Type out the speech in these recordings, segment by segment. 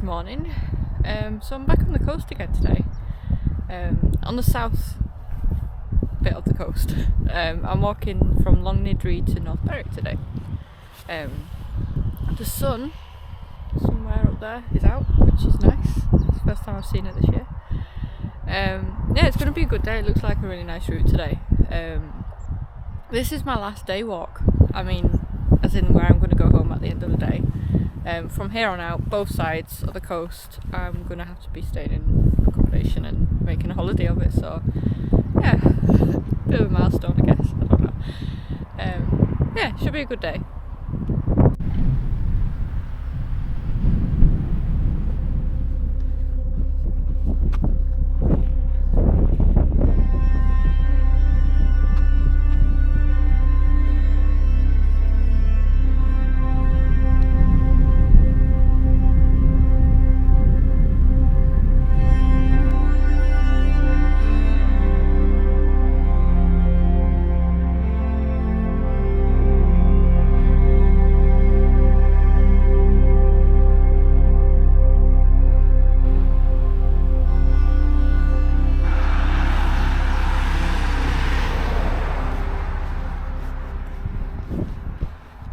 morning. So I'm back on the coast again today, on the south bit of the coast. I'm walking from Longniddry to North Berwick today. The sun, somewhere up there, is out, which is nice. It's the first time I've seen it this year. Yeah, it's going to be a good day. It looks like a really nice route today. This is my last day walk. I mean, as in where I'm going to go home at the end of the day. From here on out, both sides of the coast, I'm going to have to be staying in accommodation and making a holiday of it. So, yeah, bit of a milestone, I guess. I don't know. Yeah, should be a good day.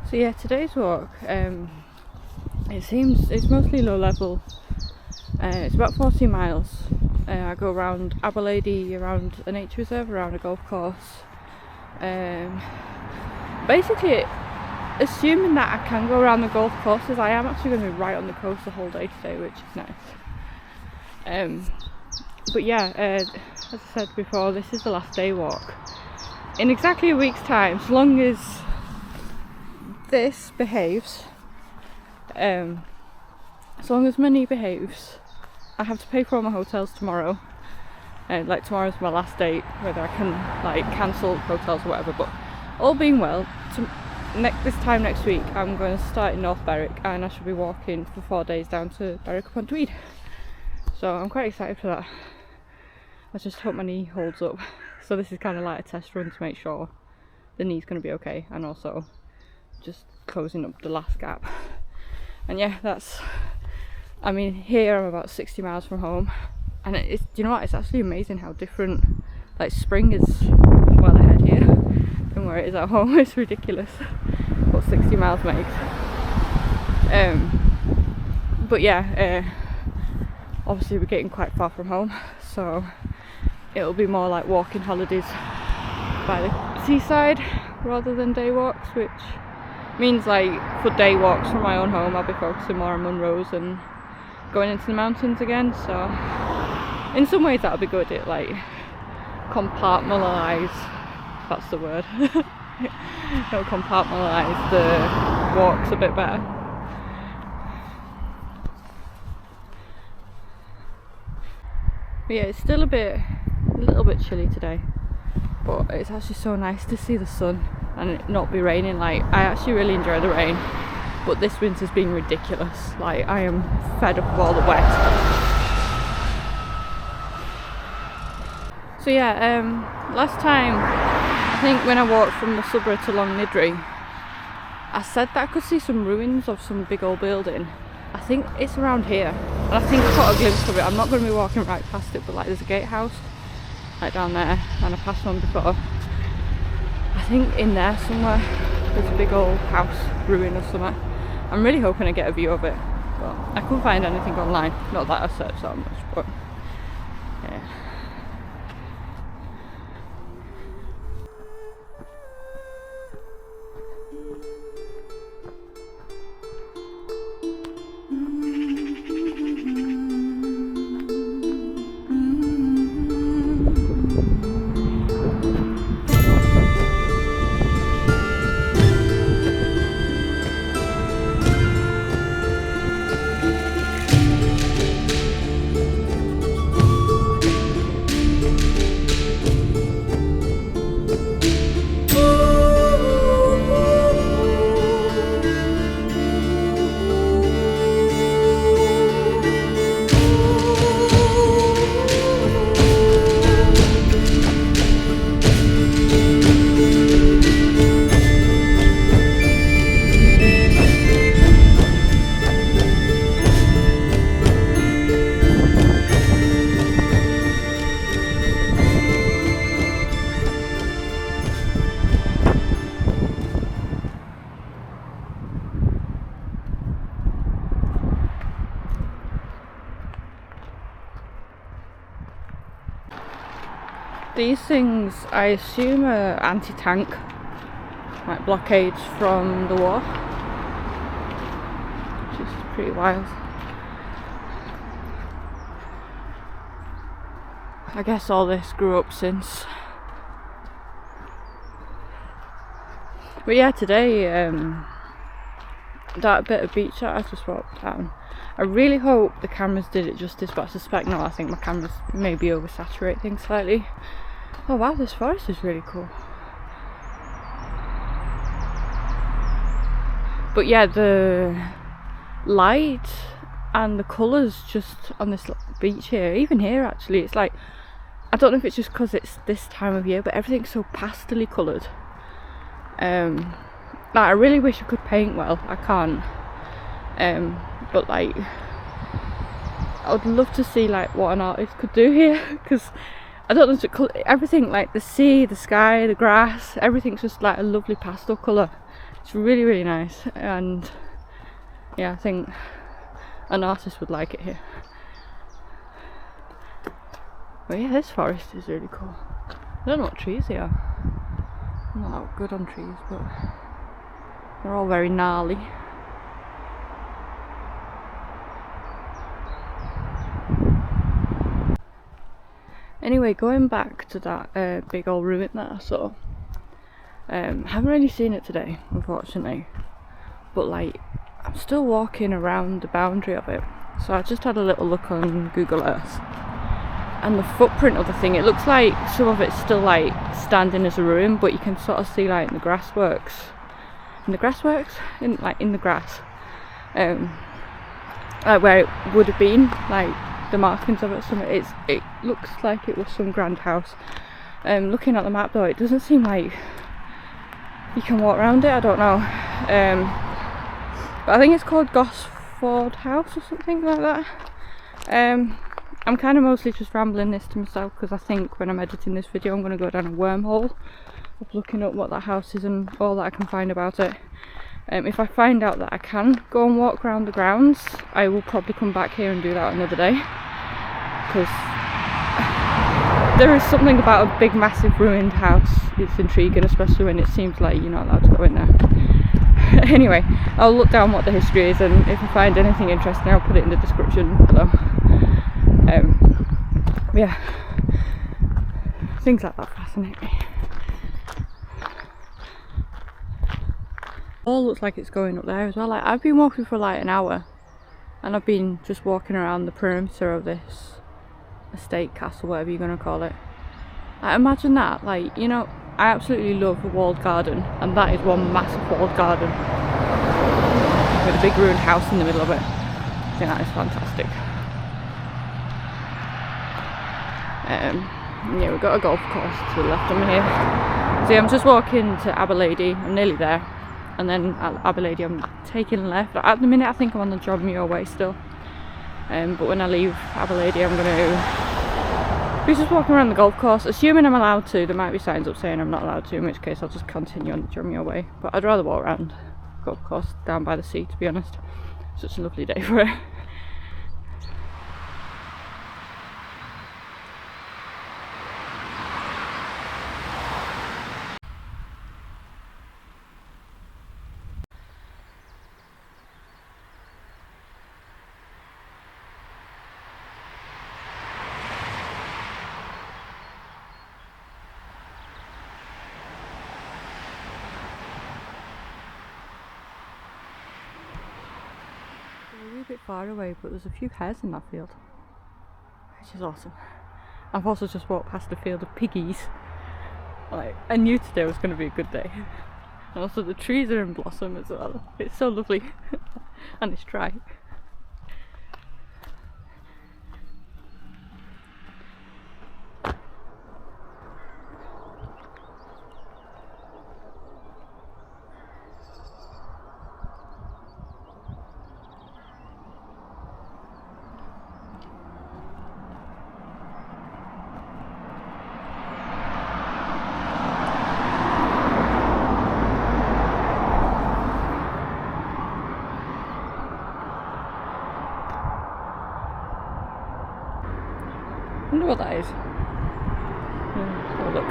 So yeah, today's walk, it seems it's mostly low level. It's about 40 miles. I go around Aberlady, around a nature reserve, around a golf course. Basically, assuming that I can go around the golf courses, I am actually going to be right on the coast the whole day today, which is nice. But yeah, as I said before, this is the last day walk. In exactly a week's time, as long as this behaves, as long as money behaves, I have to pay for all my hotels tomorrow. Like tomorrow's my last date, whether I can like cancel hotels or whatever. But all being well, this time next week I'm going to start in North Berwick, and I should be walking for 4 days down to Berwick upon Tweed. So I'm quite excited for that. I just hope my knee holds up. So this is kind of like a test run to make sure the knee's going to be okay, and also just closing up the last gap. And yeah, I mean, here I'm about 60 miles from home, and do you know what, it's actually amazing how different, like, spring is well ahead here than where it is at home. It's ridiculous what 60 miles makes. But yeah, obviously we're getting quite far from home, so it'll be more like walking holidays by the seaside rather than day walks, which means like for day walks from my own home I'll be focusing more on Munros and going into the mountains again. So in some ways that'll be good. It like compartmentalise, that's the word. It'll compartmentalise the walks a bit better. But yeah, it's still a little bit chilly today, but it's actually so nice to see the sun and it not be raining. Like, I actually really enjoy the rain, but this winter's been ridiculous. Like, I am fed up of all the wet. So yeah, last time, I think when I walked from the suburb to Longniddry, I said that I could see some ruins of some big old building. I think it's around here, and I think I caught a glimpse of it. I'm not going to be walking right past it, but like there's a gatehouse like down there, and I passed one before. I think in there somewhere there's a big old house ruin or something. I'm really hoping I get a view of it, but I couldn't find anything online. Not that I searched that much, but yeah. These things, I assume, are anti-tank, like blockades from the war, which is pretty wild. I guess all this grew up since. But yeah, today, that bit of beach that I just walked down, I really hope the cameras did it justice, but I suspect not. I think my cameras maybe oversaturate things slightly. Oh wow, this forest is really cool. But yeah, the light and the colours just on this beach here, even here actually, it's like, I don't know if it's just because it's this time of year, but everything's so pastel-y coloured. Like, I really wish I could paint well, I can't. But like, I would love to see like what an artist could do here, because I don't know, everything, like the sea, the sky, the grass, everything's just like a lovely pastel colour. It's really, really nice, and yeah, I think an artist would like it here. But yeah, this forest is really cool. I don't know what trees they are. I'm not that good on trees, but they're all very gnarly. Anyway, going back to that big old ruin that I saw. Haven't really seen it today, unfortunately. But like, I'm still walking around the boundary of it. So I just had a little look on Google Earth. And the footprint of the thing, it looks like some of it's still like standing as a ruin, but you can sort of see like in the grass, like in the grass, like where it would have been, like the markings of it. It looks like it was some grand house. Looking at the map though, it doesn't seem like you can walk around it. I don't know, but I think it's called Gosford House or something like that. I'm kind of mostly just rambling this to myself, because I think when I'm editing this video I'm going to go down a wormhole of looking up what that house is and all that I can find about it. If I find out that I can go and walk around the grounds, I will probably come back here and do that another day, because there is something about a big massive ruined house. It's intriguing, especially when it seems like you're not allowed to go in there. Anyway, I'll look down what the history is, and if I find anything interesting I'll put it in the description below. Yeah, things like that fascinate me. All looks like it's going up there as well. Like, I've been walking for like an hour, and I've been just walking around the perimeter of this estate, castle, whatever you're gonna call it. Like, imagine that. Like, you know, I absolutely love a walled garden, and that is one massive walled garden with a big ruined house in the middle of it. I think that is fantastic. Yeah, we've got a golf course to the left of me here. See, I'm just walking to Aberlady. I'm nearly there, and then at Aberlady I'm taking left. At the minute I think I'm on the Dromio way still, but when I leave Aberlady I'm going to be just walking around the golf course, assuming I'm allowed to. There might be signs up saying I'm not allowed to, in which case I'll just continue on the Dromio way, but I'd rather walk around the golf course down by the sea, to be honest. Such a lovely day for it. A bit far away, but there's a few hares in that field, which is awesome. I've also just walked past a field of piggies. Like, I knew today was going to be a good day. And also the trees are in blossom as well. It's so lovely. And it's dry. I wonder what that is. a look.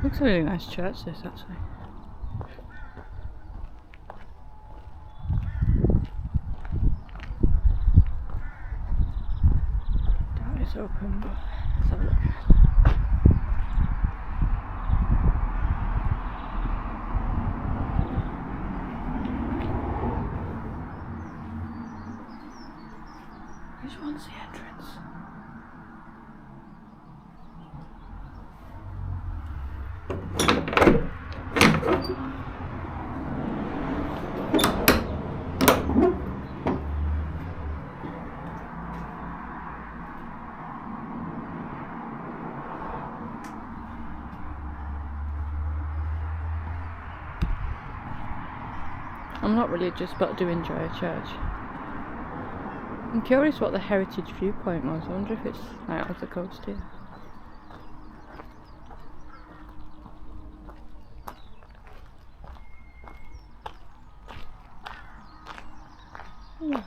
Looks a really nice church, this actually. That is open, but let's have a look. Which one's the entrance? I'm not religious, but I do enjoy a church. I'm curious what the heritage viewpoint was. I wonder if it's like off the coast here. Oh.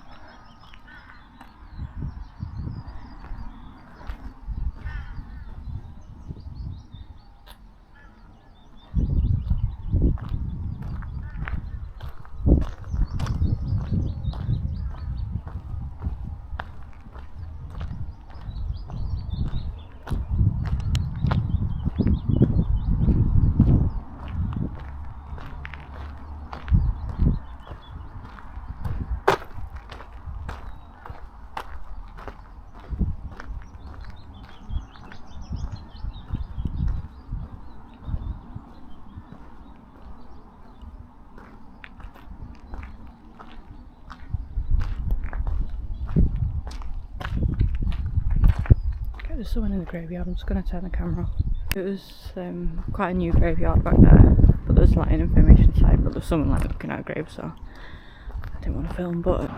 There's someone in the graveyard. I'm just going to turn the camera off. It was quite a new graveyard back there, but there's like an information side, but there's someone like looking at a grave, so I didn't want to film, but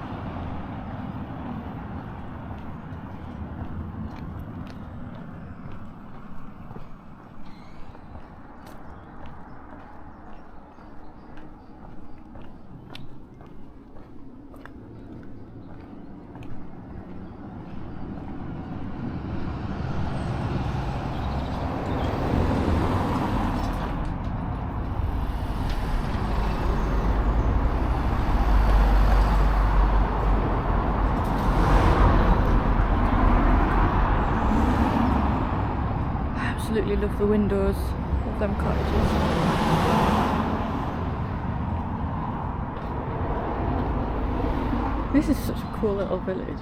absolutely love the windows of them cottages. This is such a cool little village.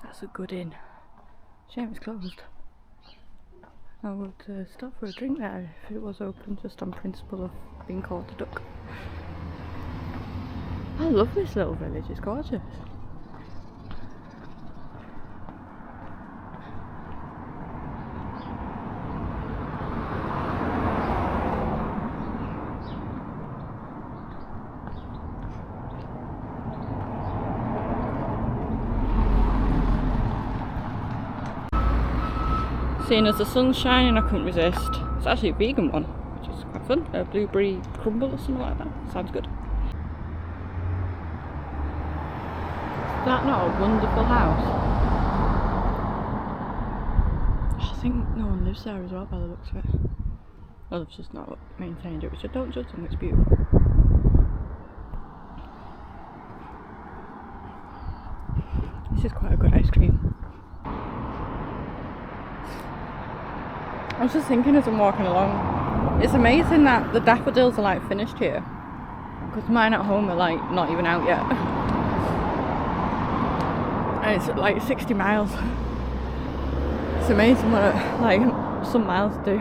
That's a good inn. Shame it's closed. I would stop for a drink there if it was open, just on principle of being called a duck. I love this little village, it's gorgeous. Seeing as the sun's shining, I couldn't resist. It's actually a vegan one, which is quite fun. A blueberry crumble or something like that. Sounds good. Is that not a wonderful house? Oh, I think no one lives there as well by the looks of it. Well, they've just not maintained it, which I don't judge them, it's beautiful. This is quite a good ice cream. I was just thinking as I'm walking along, it's amazing that the daffodils are like finished here, because mine at home are like not even out yet. And it's like 60 miles. It's amazing what like some miles do.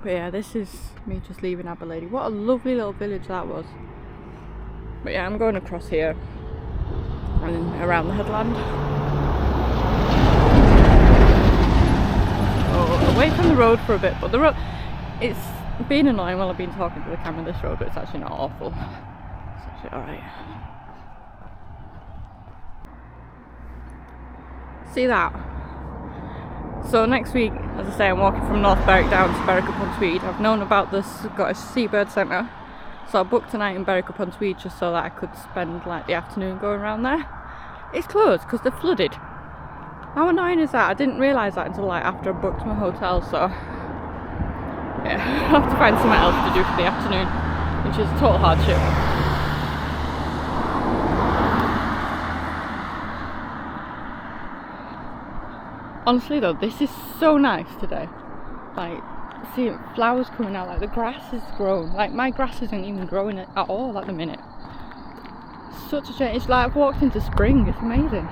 But yeah, this is me just leaving Aberlady. What a lovely little village that was. But yeah, I'm going across here and then around the headland. Oh, away from the road for a bit, but the road, it's been annoying while I've been talking to the camera this road, but it's actually not awful. It's actually alright. See that? So next week, as I say, I'm walking from North Berwick down to Berwick upon Tweed. I've known about the Scottish Seabird Centre, so I booked a night in Berwick upon Tweed just so that I could spend like the afternoon going around there. It's closed because they're flooded. How annoying is that? I didn't realise that until like after I booked my hotel, so yeah, I'll have to find something else to do for the afternoon, which is a total hardship. Honestly though, this is so nice today. Like, seeing flowers coming out, like the grass has grown. Like my grass isn't even growing at all at the minute. Such a change. It's like I've walked into spring. It's amazing.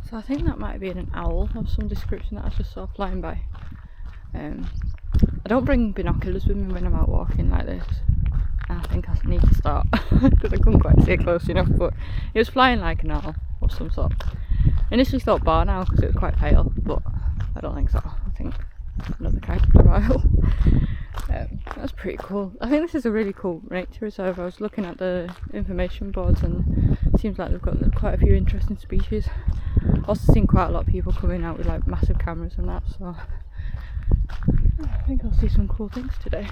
So I think that might have been an owl of some description that I just saw flying by. I don't bring binoculars with me when I'm out walking like this. I think I need to start because I couldn't quite see it close enough, but it was flying like an owl of some sort. I initially thought barn owl because it was quite pale, but I don't think so. I think another kind of owl. That's pretty cool. I think this is a really cool nature reserve. I was looking at the information boards and it seems like they've got quite a few interesting species. Also seen quite a lot of people coming out with like massive cameras and that, so I think I'll see some cool things today.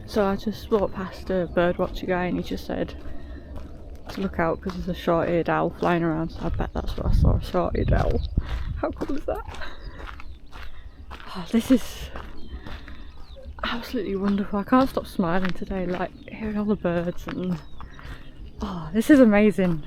So I just walked past a birdwatcher guy and he just said to look out because there's a short-eared owl flying around, so I bet that's what I saw, a short-eared owl. How cool is that? Oh, this is absolutely wonderful. I can't stop smiling today, like hearing all the birds and oh, this is amazing.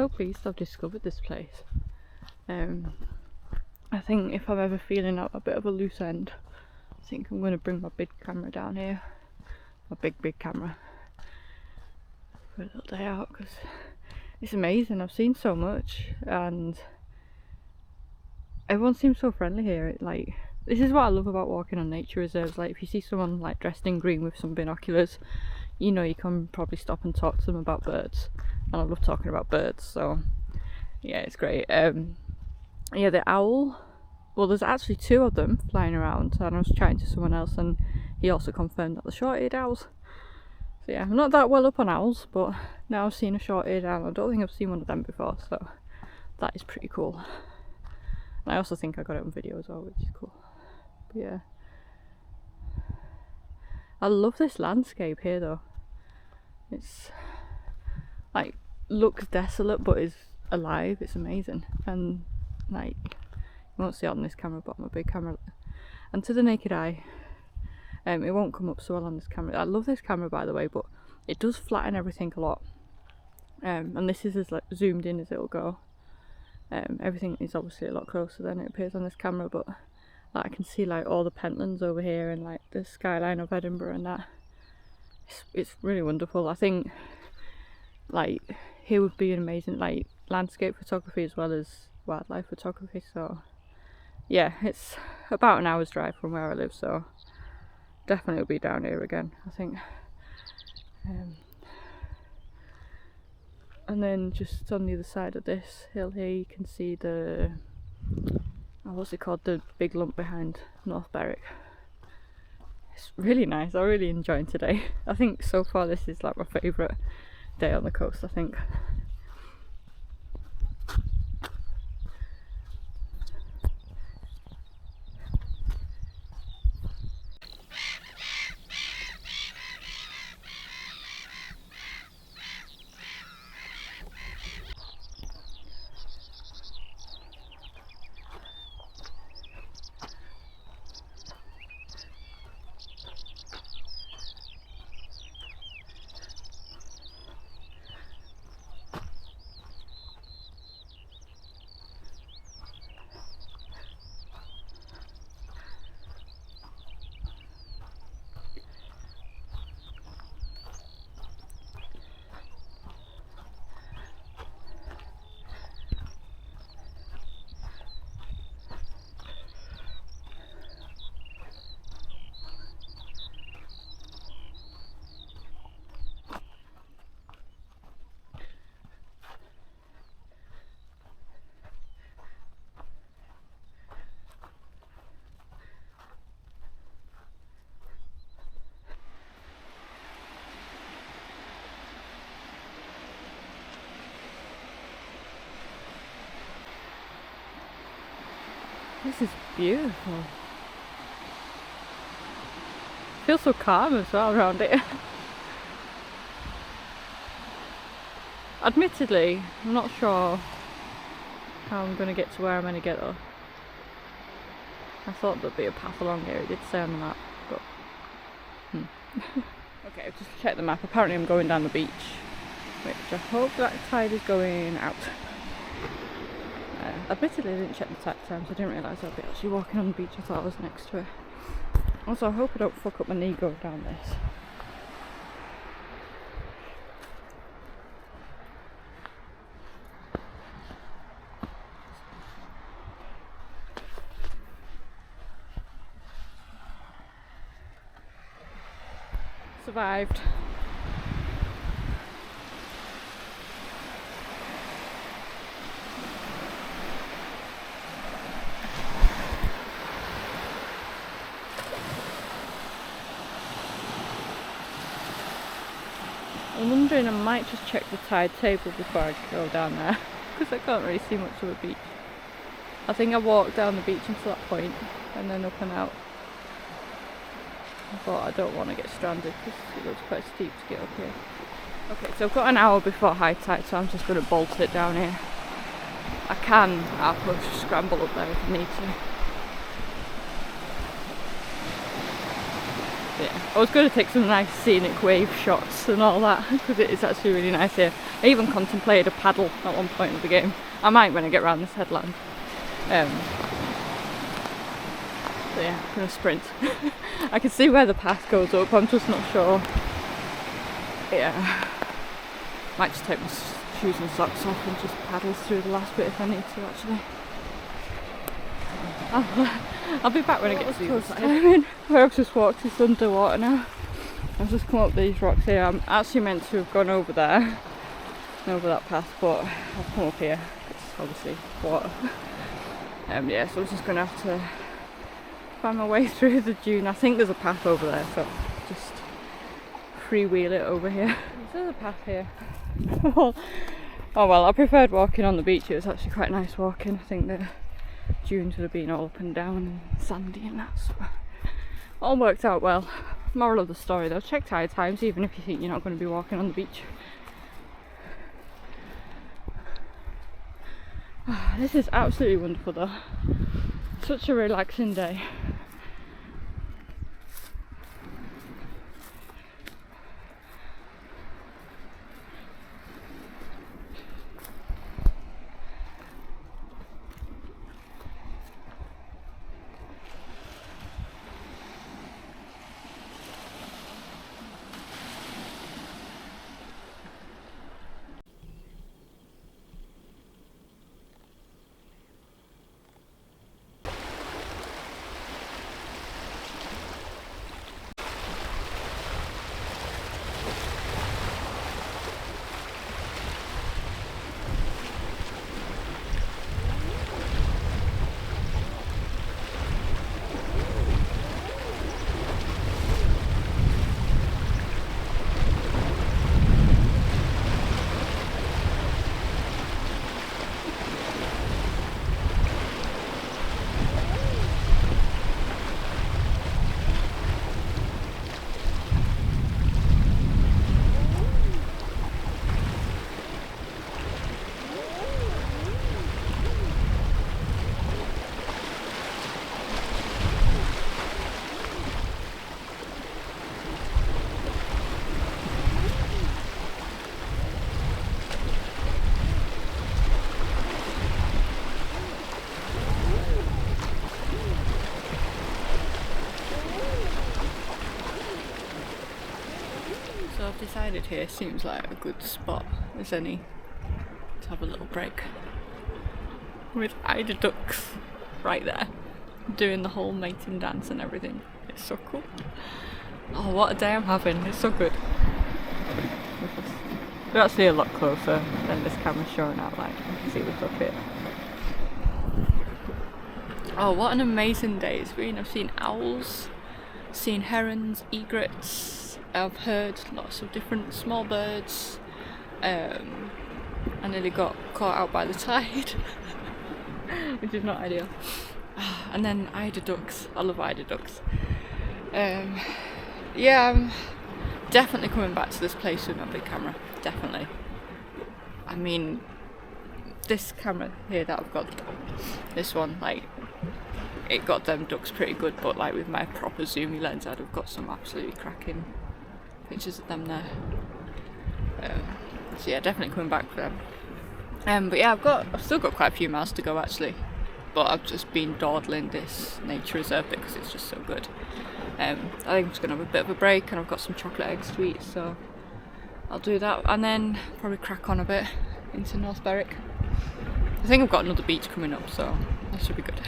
so pleased I've discovered this place. I think if I'm ever feeling a bit of a loose end, I think I'm going to bring my big camera down here. My big camera. For a little day out, because it's amazing. I've seen so much and everyone seems so friendly here. Like, this is what I love about walking on nature reserves. Like, if you see someone like dressed in green with some binoculars, you know you can probably stop and talk to them about birds, and I love talking about birds, so yeah, it's great. Yeah, the owl, well, there's actually 2 of them flying around, and I was chatting to someone else and he also confirmed that the short-eared owls. So yeah, I'm not that well up on owls, but now I've seen a short-eared owl. I don't think I've seen one of them before, so that is pretty cool. And I also think I got it on video as well, which is cool. But yeah, I love this landscape here though. It's like, looks desolate but is alive. It's amazing, and like, you won't see it on this camera, but on my big camera, and to the naked eye, it won't come up so well on this camera. I love this camera, by the way, but it does flatten everything a lot, and this is as like zoomed in as it'll go. Everything is obviously a lot closer than it appears on this camera, but like, I can see like all the pentlands over here and like the skyline of Edinburgh and that. It's really wonderful. I think like here would be an amazing like landscape photography as well as wildlife photography. So yeah, it's about an hour's drive from where I live, so definitely will be down here again, I think. And then just on the other side of this hill here, you can see the, what's it called, the big lump behind North Berwick. It's really nice. I'm really enjoying today. I think so far this is like my favourite day on the coast, I think. This is beautiful. Feels so calm as well around it. Admittedly, I'm not sure how I'm going to get to where I'm going to get though. I thought there'd be a path along here, it did say on the map, but Okay, I've just checked the map. Apparently I'm going down the beach, which I hope that tide is going out. Admittedly I didn't check the tide times, I didn't realise I'd be actually walking on the beach. I thought I was next to it. Also, I hope I don't fuck up my knee going down this. Survived. I'm wondering, I might just check the tide table before I go down there, because I can't really see much of a beach. I think I walked down the beach until that point and then up and out. I thought I don't want to get stranded because it looks quite steep to get up here. Okay, so I've got an hour before high tide, so I'm just going to bolt it down here. I can, I'll push, scramble up there if I need to. Yeah, I was going to take some nice scenic wave shots and all that because it is actually really nice here. I even contemplated a paddle at one point of the game. I might when I get around this headland. So yeah, I'm going to sprint. I can see where the path goes up, I'm just not sure. Yeah, might just take my shoes and socks off and just paddle through the last bit if I need to actually. I'll be back when I get to the other side. I mean, where I've just walked is underwater now. I've just come up these rocks here. I'm actually meant to have gone over there, over that path, but I've come up here. It's obviously water. Yeah, so I'm just going to have to find my way through the dune. I think there's a path over there, so just freewheel it over here. There's a path here. Oh well, I preferred walking on the beach. It was actually quite nice walking. I think the dunes would have been all up and down and sandy and that, so all worked out well. Moral of the story though, check tide times even if you think you're not going to be walking on the beach. This is absolutely wonderful though. Such a relaxing day. So I've decided here seems like a good spot as any to have a little break with Eider Ducks right there doing the whole mating dance and everything. It's so cool. Oh, what a day I'm having, it's so good. We're actually a lot closer than this camera's showing out, like you can see what's up here. Oh, what an amazing day it's been. I've seen owls, seen herons, egrets, I've heard lots of different small birds. I nearly got caught out by the tide, which is not ideal. And then Eider Ducks, I love Eider Ducks. Yeah, I'm definitely coming back to this place with my big camera, definitely. I mean, this camera here that I've got, this one, like, it got them ducks pretty good, but like with my proper zoomy lens I'd have got some absolutely cracking pictures of them there. So yeah, definitely coming back for them. But yeah, I've still got quite a few miles to go actually, but I've just been dawdling this nature reserve bit because it's just so good. I think I'm just going to have a bit of a break, and I've got some chocolate eggs to eat, so I'll do that and then probably crack on a bit into North Berwick. I think I've got another beach coming up, so that should be good.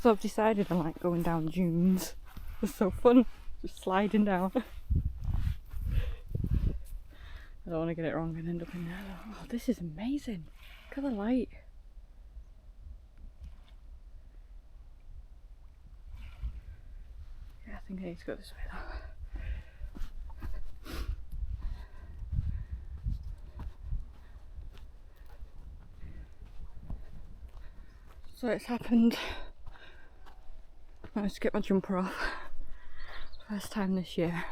So I've decided I like going down dunes. It's so fun, just sliding down. I don't want to get it wrong and end up in there. Oh, this is amazing. Look at the light. Yeah, I think I need to go this way though. So it's happened. I managed to get my jumper off. First time this year.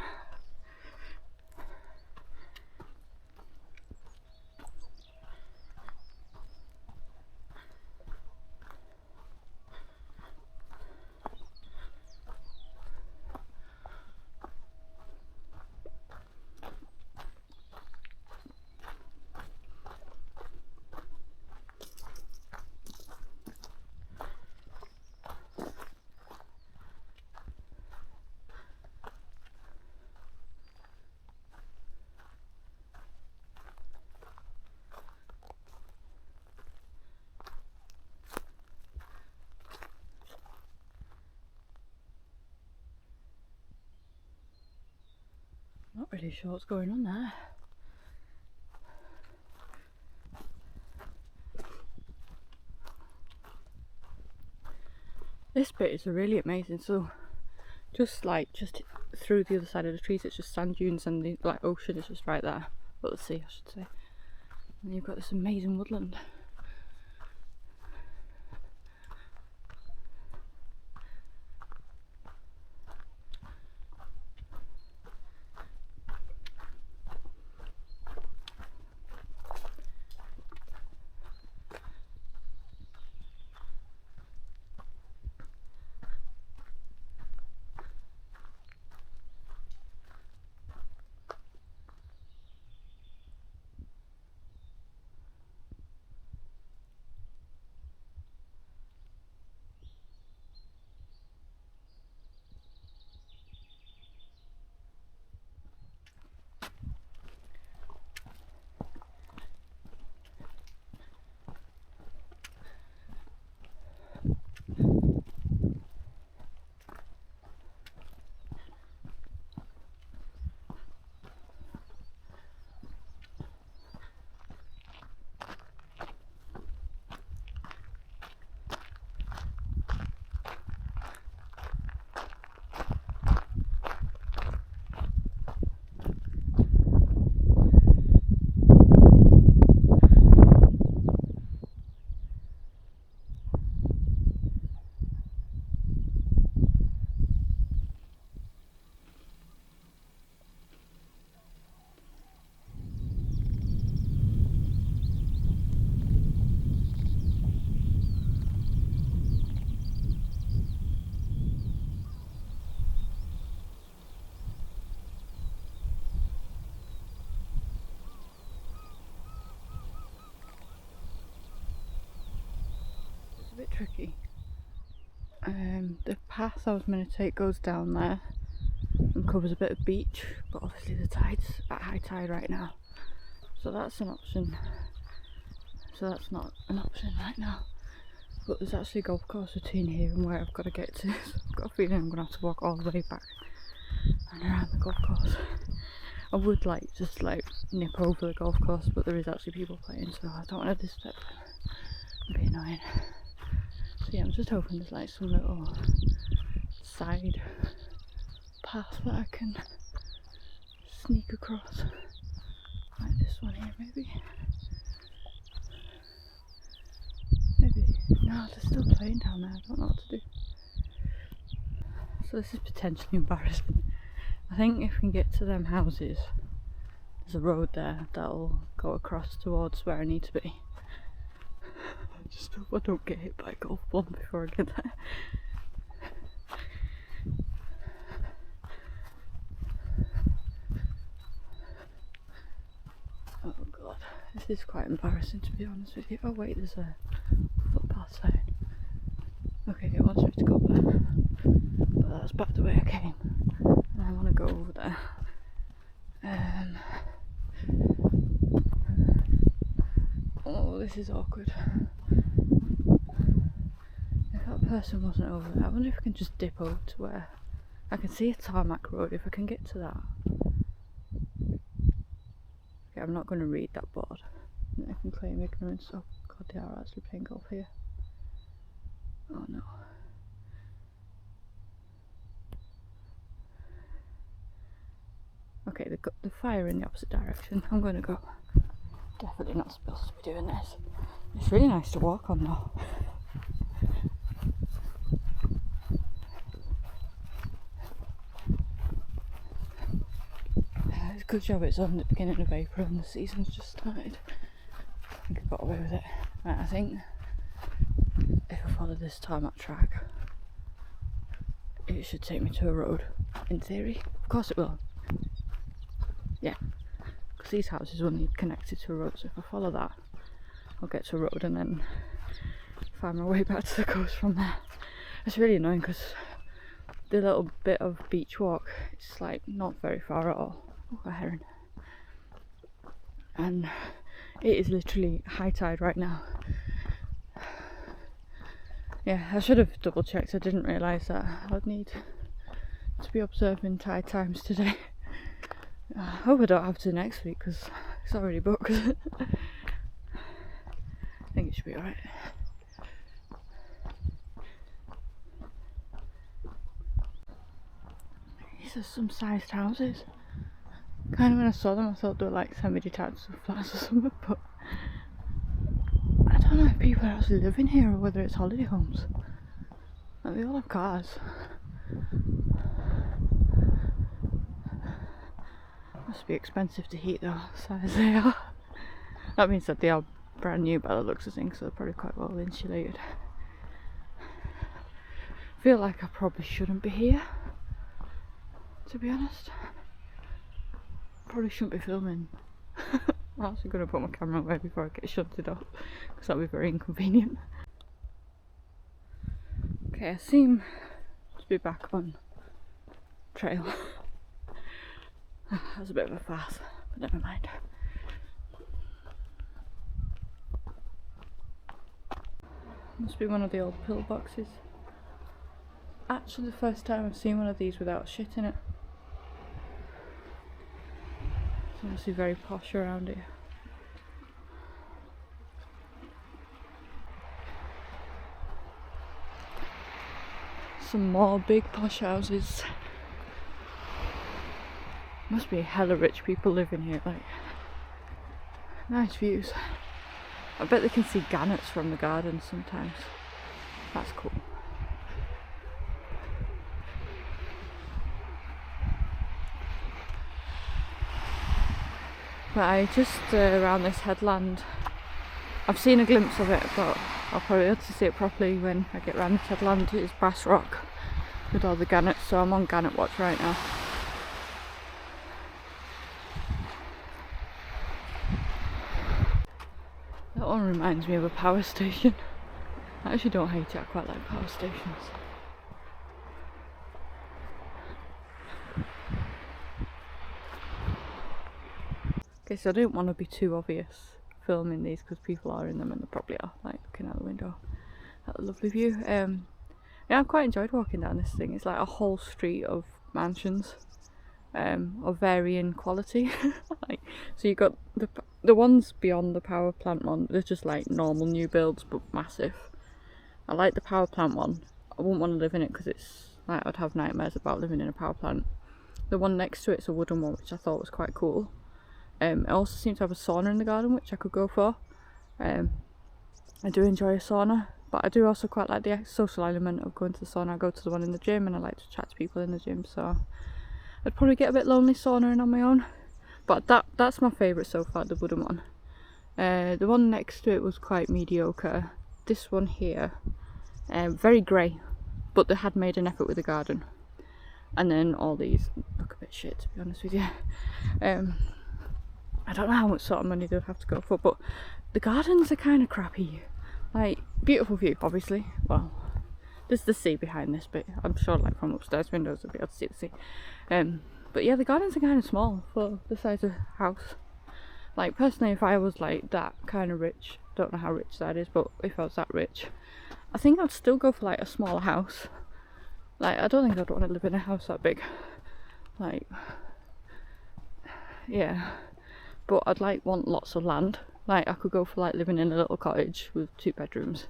Not really sure what's going on there. This bit is really amazing. So just through the other side of the trees, it's just sand dunes, and the ocean is just right there. Well, the sea, I should say. And you've got this amazing woodland. A bit tricky. The path I was meant to take goes down there and covers a bit of beach, but obviously the tide's at high tide right now, so that's an option. So that's not an option right now. But there's actually a golf course between here and where I've got to get to. So I've got a feeling I'm going to have to walk all the way back and around the golf course. I would just nip over the golf course, but there is actually people playing, so I don't want to disturb them. It'd be annoying. So yeah, I'm just hoping there's some little side path that I can sneak across. Like this one here, maybe. No, they're still playing down there. I don't know what to do. So this is potentially embarrassing. I think if we can get to them houses, there's a road there that'll go across towards where I need to be. I just hope I don't get hit by a golf ball before I get there. Oh god, this is quite embarrassing, to be honest with you. Oh wait, there's a footpath sign. Okay, it wants me to go there, but that's back the way I came, and I want to go over there. Oh, this is awkward. If that person wasn't over there. I wonder if I can just dip over to where I can see a tarmac road, if I can get to that. Okay, I'm not going to read that board. I can claim ignorance. Oh god, they are actually playing golf here. Oh no. Okay, they've got the fire in the opposite direction. I'm going to go. Definitely not supposed to be doing this. It's really nice to walk on though. It's a good job it's on the beginning of April and the season's just started. I think I got away with it. Right, I think if I follow this tarmac track, it should take me to a road, in theory. Of course it will. Yeah, because these houses will need connected to a road, so if I follow that, I'll get to a road and then find my way back to the coast from there. It's really annoying because the little bit of beach walk, it's like not very far at all. Oh, a heron. And it is literally high tide right now. Yeah, I should have double checked. I didn't realise that I'd need to be observing tide times today. I hope I don't have to next week because it's already booked. I think it should be alright. These are some sized houses. Kind of when I saw them I thought they were like semi-detached flats or something, but I don't know if people are actually living here or whether it's holiday homes. Like, they all have cars. Must be expensive to heat though, size they are. That means that they are brand new by the looks of things, so they're probably quite well insulated. I feel like I probably shouldn't be here, to be honest. Probably shouldn't be filming. I'm actually going to put my camera away before I get shunted off, because that would be very inconvenient. Okay, I seem to be back on trail. That was a bit of a farce, but never mind. Must be one of the old pillboxes. Actually, the first time I've seen one of these without shit in it. It's obviously very posh around here. Some more big posh houses. Must be hella rich people living here, like, nice views. I bet they can see gannets from the garden sometimes. That's cool. But I just around this headland, I've seen a glimpse of it, but I'll probably have to see it properly when I get around this headland. It's Brass Rock with all the gannets, so I'm on gannet watch right now. That one reminds me of a power station. I actually don't hate it, I quite like power stations. Okay, so I didn't want to be too obvious filming these because people are in them and they probably are, like looking out the window at the lovely view. Yeah, I've quite enjoyed walking down this thing. It's like a whole street of mansions of varying quality. Like, so you've got the ones beyond the power plant one, they're just like normal new builds but massive. I like the power plant one. I wouldn't want to live in it because it's like I'd have nightmares about living in a power plant. The one next to it's a wooden one, which I thought was quite cool. It also seems to have a sauna in the garden, which I could go for. I do enjoy a sauna, but I do also quite like the social element of going to the sauna. I go to the one in the gym and I like to chat to people in the gym, so I'd probably get a bit lonely saunaing on my own. But that's my favourite so far, the wooden one. The one next to it was quite mediocre. This one here, very grey, but they had made an effort with the garden. And then all these look a bit shit, to be honest with you. I don't know how much sort of money they would have to go for, but the gardens are kind of crappy. Like, beautiful view, obviously. Well, there's the sea behind this bit. I'm sure, like, from upstairs windows I'll be able to see the sea. But yeah, the gardens are kind of small for the size of the house. Like, personally, if I was like that kind of rich, don't know how rich that is, but if I was that rich, I think I'd still go for like a smaller house. Like, I don't think I'd want to live in a house that big. Like, yeah, but I'd like want lots of land. Like, I could go for like living in a little cottage with 2 bedrooms,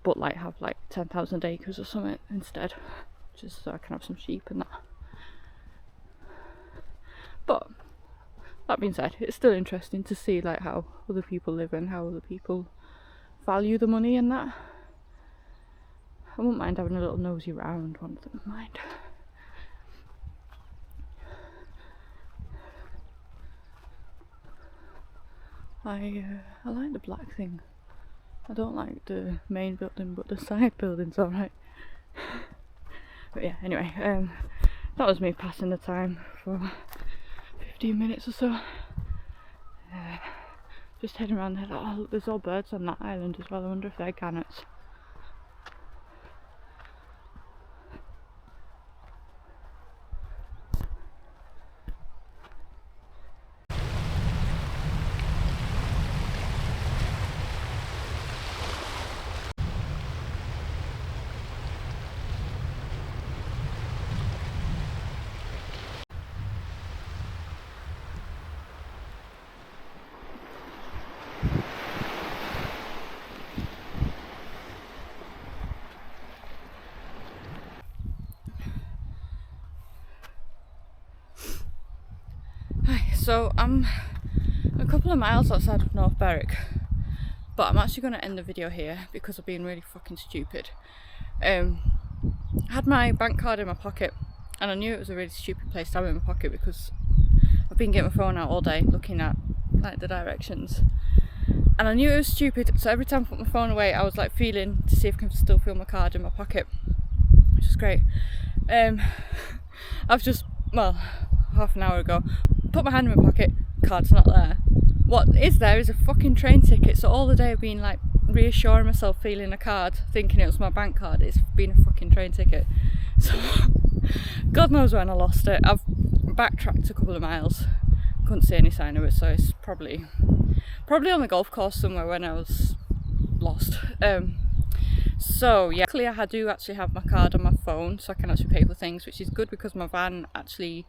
but like have like 10,000 acres or something instead, just so I can have some sheep and that. But that being said, it's still interesting to see like how other people live and how other people value the money and that. I wouldn't mind having a little nosy round, wouldn't mind. I like the black thing. I don't like the main building, but the side building's alright. But yeah, anyway, that was me passing the time for 15 minutes or so. Just heading around there. Oh, look, there's all birds on that island as well. I wonder if they're gannets. So I'm a couple of miles outside of North Berwick, but I'm actually going to end the video here because I've been really fucking stupid. I had my bank card in my pocket, and I knew it was a really stupid place to have it in my pocket because I've been getting my phone out all day looking at like the directions, and I knew it was stupid, so every time I put my phone away I was like feeling to see if I can still feel my card in my pocket, which is great. I've just, well, half an hour ago, put my hand in my pocket, card's not there. What is there is a fucking train ticket, so all the day I've been like reassuring myself feeling a card, thinking it was my bank card. It's been a fucking train ticket. So God knows when I lost it. I've backtracked a couple of miles, couldn't see any sign of it, so it's probably on the golf course somewhere when I was lost. So yeah, luckily I do actually have my card on my phone, so I can actually pay for things, which is good because my van actually,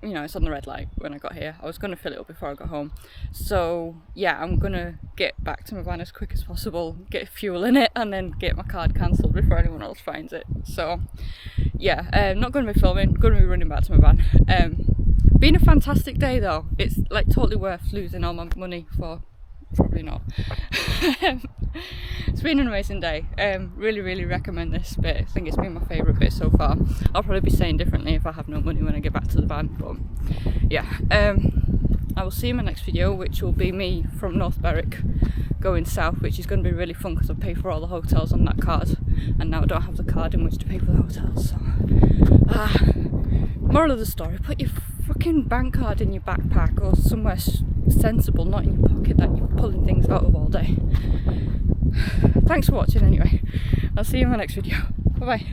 you know, it's on the red light when I got here. I was going to fill it up before I got home, so yeah, I'm going to get back to my van as quick as possible, get fuel in it, and then get my card cancelled before anyone else finds it. So yeah, not going to be filming, going to be running back to my van. Been a fantastic day though. It's like totally worth losing all my money for. Probably not. It's been an amazing day. Really recommend this bit. I think it's been my favourite bit so far. I'll probably be saying differently if I have no money when I get back to the van, but yeah, I will see you in my next video, which will be me from North Berwick going south, which is going to be really fun because I pay for all the hotels on that card, and now I don't have the card in which to pay for the hotels. So moral of the story, put your fucking bank card in your backpack or somewhere sensible, not in your pocket that you're pulling things out of all day. Thanks for watching anyway. I'll see you in my next video. Bye bye.